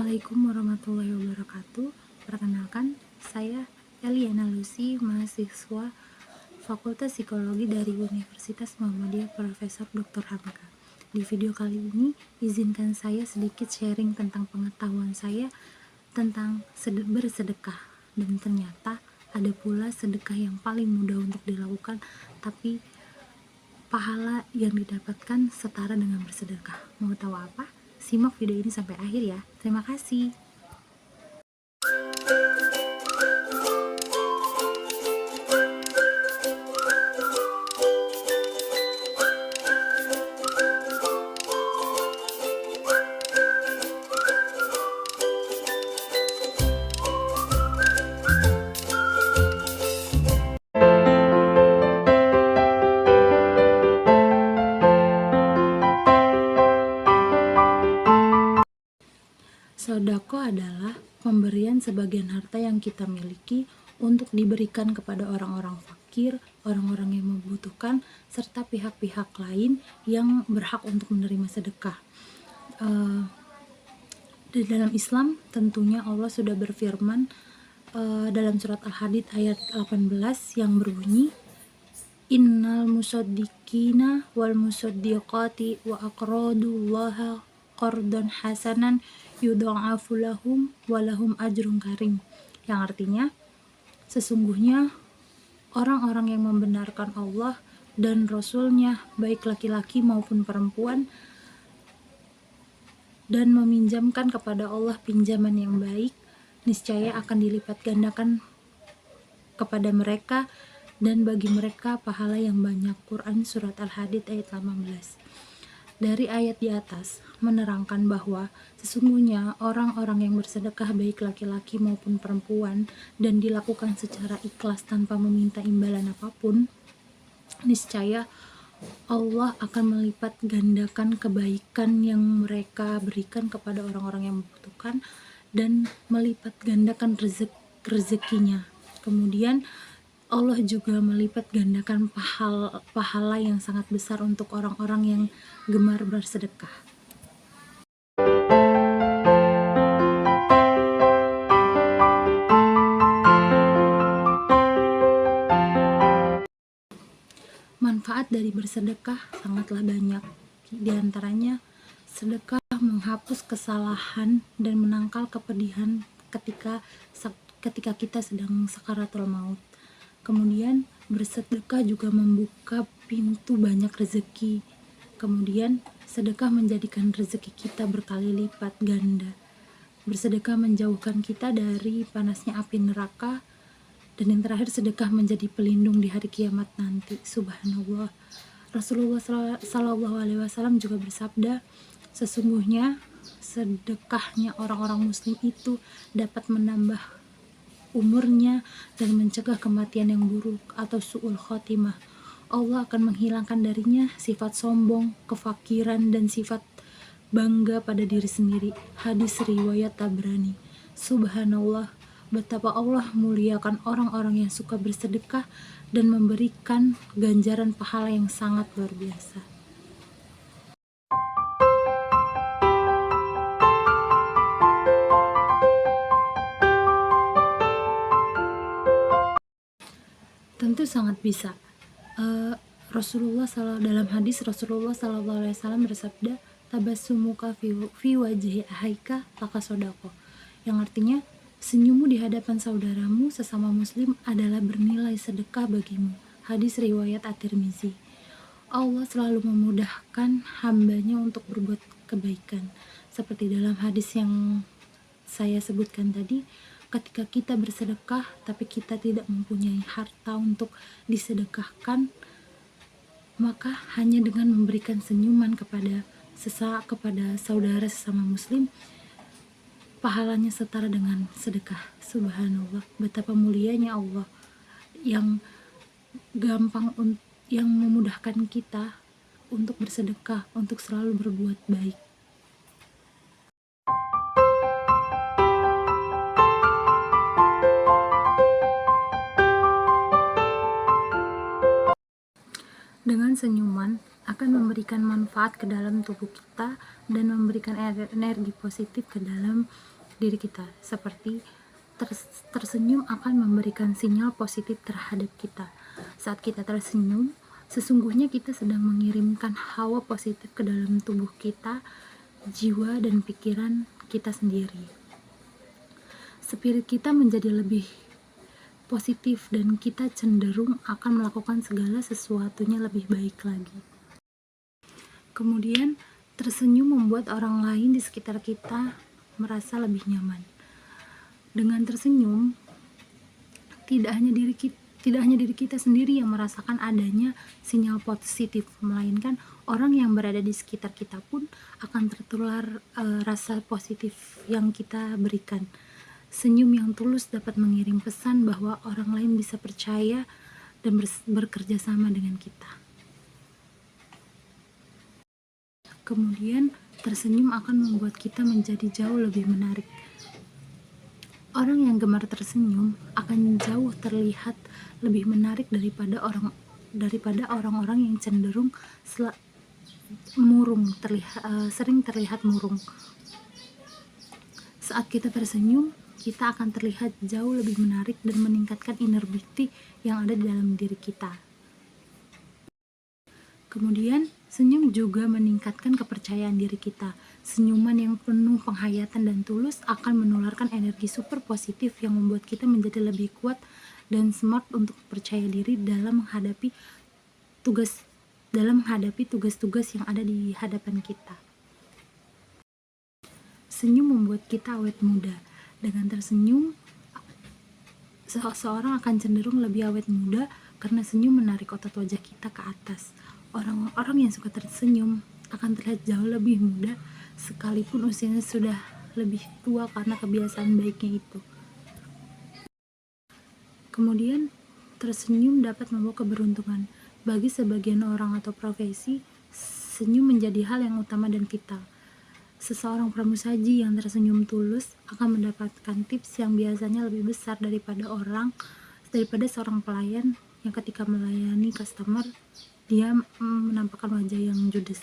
Assalamualaikum warahmatullahi wabarakatuh. Perkenalkan, saya Eliana Lucy, mahasiswa Fakultas Psikologi dari Universitas Muhammadiyah Profesor Dr. Hamka. Di video kali ini, izinkan saya sedikit sharing tentang pengetahuan saya tentang bersedekah. Dan ternyata ada pula sedekah yang paling mudah untuk dilakukan, tapi pahala yang didapatkan setara dengan bersedekah. Mau tahu apa? Simak video ini sampai akhir ya. Terima kasih. Sodako adalah pemberian sebagian harta yang kita miliki untuk diberikan kepada orang-orang fakir, orang-orang yang membutuhkan, serta pihak-pihak lain yang berhak untuk menerima sedekah. Di dalam Islam tentunya Allah sudah berfirman dalam surat Al-Hadid ayat 18 yang berbunyi, Innal musaddiqina wal musaddiqati wa aqradullaha qardan hasanan yudha'afu lahum walahum ajrun karim, yang artinya sesungguhnya orang-orang yang membenarkan Allah dan Rasul-Nya, baik laki-laki maupun perempuan, dan meminjamkan kepada Allah pinjaman yang baik, niscaya akan dilipat gandakan kepada mereka dan bagi mereka pahala yang banyak. Quran Surat Al-Hadid ayat 18. Dari ayat di atas menerangkan bahwa sesungguhnya orang-orang yang bersedekah baik laki-laki maupun perempuan dan dilakukan secara ikhlas tanpa meminta imbalan apapun, niscaya Allah akan melipat gandakan kebaikan yang mereka berikan kepada orang-orang yang membutuhkan dan melipat gandakan rezekinya. Kemudian Allah juga melipat gandakan pahala yang sangat besar untuk orang-orang yang gemar bersedekah. Manfaat dari bersedekah sangatlah banyak. Di antaranya, sedekah menghapus kesalahan dan menangkal kepedihan ketika kita sedang sakaratul maut. Kemudian bersedekah juga membuka pintu banyak rezeki. Kemudian sedekah menjadikan rezeki kita berkali lipat ganda. Bersedekah menjauhkan kita dari panasnya api neraka. Dan yang terakhir, sedekah menjadi pelindung di hari kiamat nanti. Subhanallah. Rasulullah SAW juga bersabda, sesungguhnya sedekahnya orang-orang muslim itu dapat menambah umurnya dan mencegah kematian yang buruk atau su'ul khotimah. Allah akan menghilangkan darinya sifat sombong, kefakiran, dan sifat bangga pada diri sendiri. Hadis riwayat Tabrani. Subhanallah, betapa Allah muliakan orang-orang yang suka bersedekah dan memberikan ganjaran pahala yang sangat luar biasa. Tentu sangat bisa. Dalam hadis Rasulullah SAW bersabda, tabassumuka fi wajhi ahaika laka sodako, yang artinya senyummu di hadapan saudaramu sesama muslim adalah bernilai sedekah bagimu. Hadis riwayat At-Tirmizi. Allah selalu memudahkan hambanya untuk berbuat kebaikan. Seperti dalam hadis yang saya sebutkan tadi, ketika kita bersedekah tapi kita tidak mempunyai harta untuk disedekahkan, maka hanya dengan memberikan senyuman kepada saudara sesama muslim, pahalanya setara dengan sedekah. Subhanallah, betapa mulianya Allah yang memudahkan kita untuk bersedekah, untuk selalu berbuat baik. Dengan senyuman akan memberikan manfaat ke dalam tubuh kita dan memberikan energi positif ke dalam diri kita, seperti tersenyum akan memberikan sinyal positif terhadap kita. Saat kita tersenyum, sesungguhnya kita sedang mengirimkan hawa positif ke dalam tubuh kita, jiwa dan pikiran kita sendiri. Spirit kita menjadi lebih positif dan kita cenderung akan melakukan segala sesuatunya lebih baik lagi. Kemudian, tersenyum membuat orang lain di sekitar kita merasa lebih nyaman. Dengan tersenyum, tidak hanya diri kita sendiri yang merasakan adanya sinyal positif, melainkan orang yang berada di sekitar kita pun akan tertular rasa positif yang kita berikan. Senyum yang tulus dapat mengirim pesan bahwa orang lain bisa percaya dan bekerja sama dengan kita. Kemudian, tersenyum akan membuat kita menjadi jauh lebih menarik. Orang yang gemar tersenyum akan jauh terlihat lebih menarik daripada orang-orang yang cenderung murung, sering terlihat murung. Saat kita tersenyum, kita akan terlihat jauh lebih menarik dan meningkatkan inner beauty yang ada di dalam diri kita. Kemudian, senyum juga meningkatkan kepercayaan diri kita. Senyuman yang penuh penghayatan dan tulus akan menularkan energi super positif yang membuat kita menjadi lebih kuat dan smart untuk percaya diri dalam menghadapi tugas-tugas yang ada di hadapan kita. Senyum membuat kita awet muda. Dengan tersenyum, seseorang akan cenderung lebih awet muda karena senyum menarik otot wajah kita ke atas. Orang-orang yang suka tersenyum akan terlihat jauh lebih muda sekalipun usianya sudah lebih tua karena kebiasaan baiknya itu. Kemudian, tersenyum dapat membawa keberuntungan. Bagi sebagian orang atau profesi, senyum menjadi hal yang utama dan vital. Seseorang pramusaji yang tersenyum tulus akan mendapatkan tips yang biasanya lebih besar daripada seorang pelayan yang ketika melayani customer dia menampakkan wajah yang judes.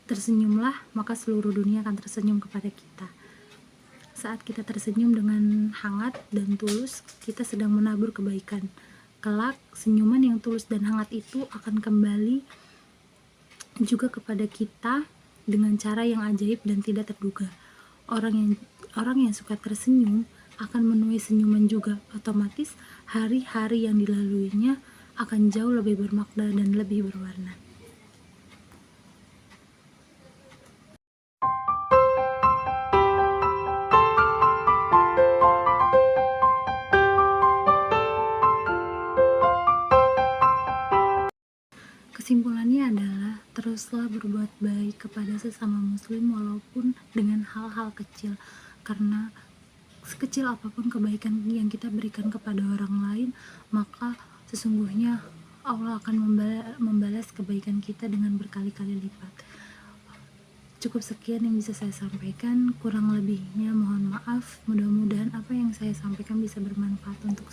Tersenyumlah, maka seluruh dunia akan tersenyum kepada kita. Saat kita tersenyum dengan hangat dan tulus, kita sedang menabur kebaikan. Kelak, senyuman yang tulus dan hangat itu akan kembali juga kepada kita dengan cara yang ajaib dan tidak terduga. Orang yang suka tersenyum akan menuai senyuman juga. Otomatis hari-hari yang dilaluinya akan jauh lebih bermakna dan lebih berwarna. Kesimpulannya adalah teruslah berbuat baik kepada sesama muslim walaupun dengan hal-hal kecil, karena sekecil apapun kebaikan yang kita berikan kepada orang lain, maka sesungguhnya Allah akan membalas kebaikan kita dengan berkali-kali lipat. Cukup sekian yang bisa saya sampaikan, kurang lebihnya mohon maaf. Mudah-mudahan apa yang saya sampaikan bisa bermanfaat untuk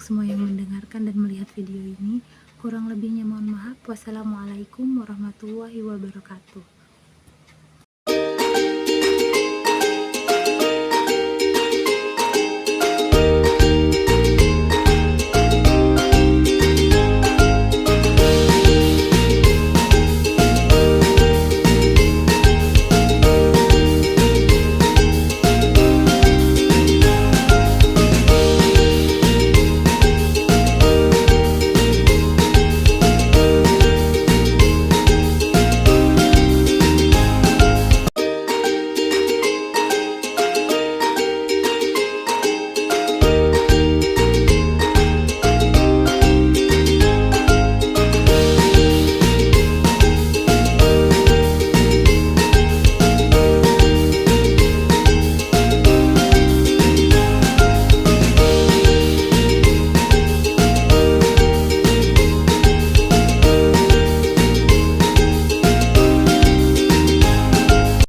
semua yang mendengarkan dan melihat video ini. Kurang lebihnya mohon maaf. Wassalamualaikum warahmatullahi wabarakatuh.